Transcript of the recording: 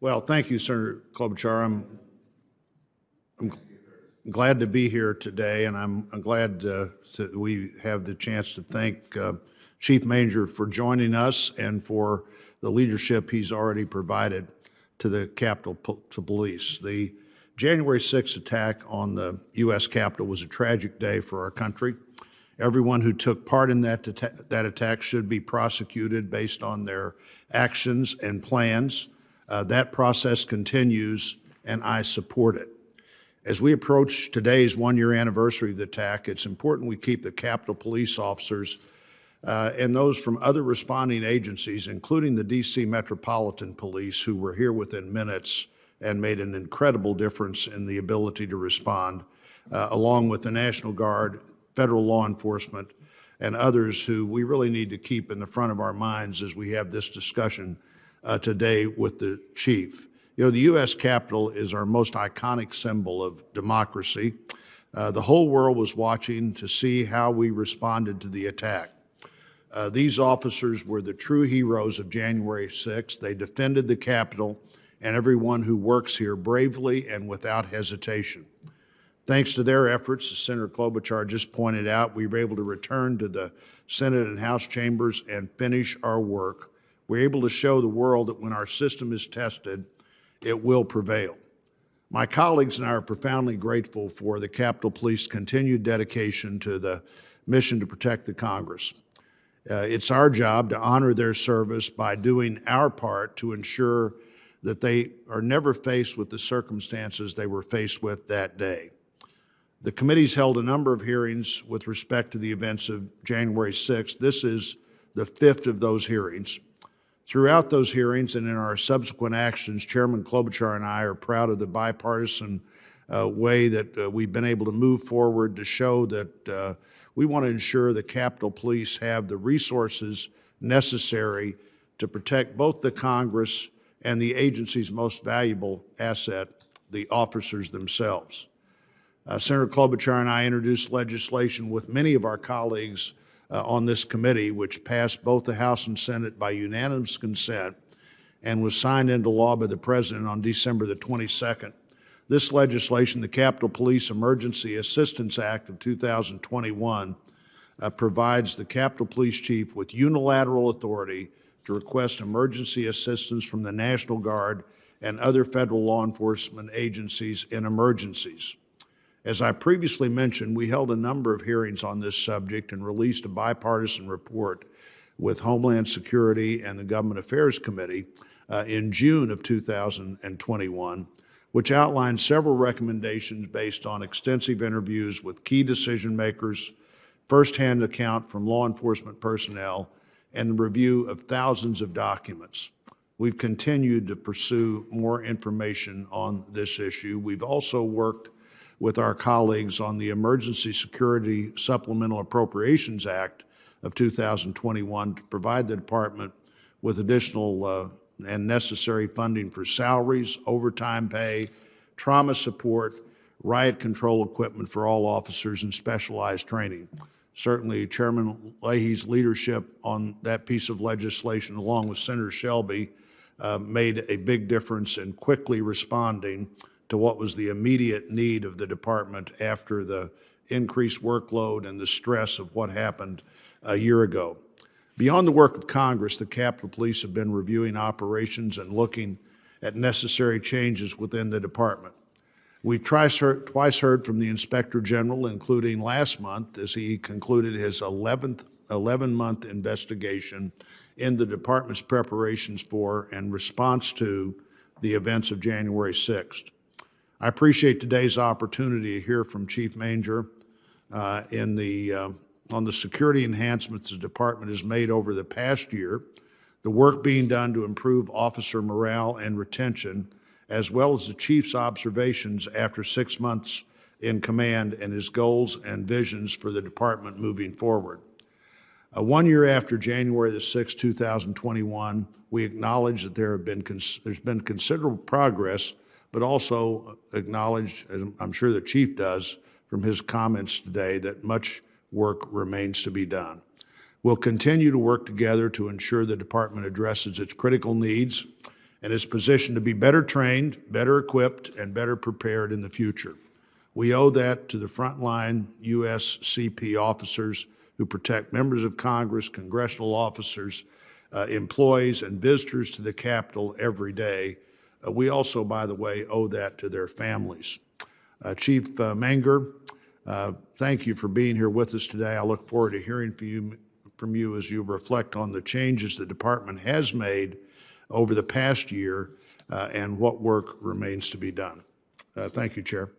Well, thank you, Senator Klobuchar. I'm glad to be here today, and I'm glad we have the chance to thank Chief Manger for joining us and for the leadership he's already provided to the Capitol Police. The January 6th attack on the U.S. Capitol was a tragic day for our country. Everyone who took part in that attack should be prosecuted based on their actions and plans. That process continues, and I support it. As we approach today's one-year anniversary of the attack, it's important we keep the Capitol Police officers and those from other responding agencies, including the D.C. Metropolitan Police, who were here within minutes and made an incredible difference in the ability to respond, along with the National Guard, federal law enforcement, and others who we really need to keep in the front of our minds as we have this discussion today with the chief. You know, the U.S. Capitol is our most iconic symbol of democracy. The whole world was watching to see how we responded to the attack. These officers were the true heroes of January 6th. They defended the Capitol and everyone who works here bravely and without hesitation. Thanks to their efforts, as Senator Klobuchar just pointed out, we were able to return to the Senate and House chambers and finish our work. We're able to show the world that when our system is tested, it will prevail. My colleagues and I are profoundly grateful for the Capitol Police's continued dedication to the mission to protect the Congress. It's our job to honor their service by doing our part to ensure that they are never faced with the circumstances they were faced with that day. The committee's held a number of hearings with respect to the events of January 6th. This is the fifth of those hearings. Throughout those hearings and in our subsequent actions, Chairman Klobuchar and I are proud of the bipartisan way that we've been able to move forward to show that we want to ensure the Capitol Police have the resources necessary to protect both the Congress and the agency's most valuable asset, the officers themselves. Senator Klobuchar and I introduced legislation with many of our colleagues on this committee, which passed both the House and Senate by unanimous consent and was signed into law by the President on December the 22nd. This legislation, the Capitol Police Emergency Assistance Act of 2021, provides the Capitol Police Chief with unilateral authority to request emergency assistance from the National Guard and other federal law enforcement agencies in emergencies. As I previously mentioned, we held a number of hearings on this subject and released a bipartisan report with Homeland Security and the Government Affairs Committee in June of 2021, which outlined several recommendations based on extensive interviews with key decision makers, firsthand account from law enforcement personnel, and the review of thousands of documents. We've continued to pursue more information on this issue. We've also worked with our colleagues on the Emergency Security Supplemental Appropriations Act of 2021 to provide the department with additional and necessary funding for salaries, overtime pay, trauma support, riot control equipment for all officers, and specialized training. Certainly, Chairman Leahy's leadership on that piece of legislation, along with Senator Shelby, made a big difference in quickly responding to what was the immediate need of the department after the increased workload and the stress of what happened a year ago. Beyond the work of Congress, the Capitol Police have been reviewing operations and looking at necessary changes within the department. We've twice heard from the Inspector General, including last month as he concluded his 11-month investigation in the department's preparations for and response to the events of January 6th. I appreciate today's opportunity to hear from Chief Manger on the security enhancements the department has made over the past year, the work being done to improve officer morale and retention, as well as the Chief's observations after 6 months in command and his goals and visions for the department moving forward. 1 year after January the 6th, 2021, we acknowledge that there's been considerable progress, but also acknowledge, and I'm sure the Chief does from his comments today, that much work remains to be done. We'll continue to work together to ensure the department addresses its critical needs and is positioned to be better trained, better equipped, and better prepared in the future. We owe that to the frontline USCP officers who protect members of Congress, congressional officers, employees, and visitors to the Capitol every day. We also, by the way, owe that to their families. Chief Manger, thank you for being here with us today. I look forward to hearing from you as you reflect on the changes the department has made over the past year and what work remains to be done. Thank you, Chair.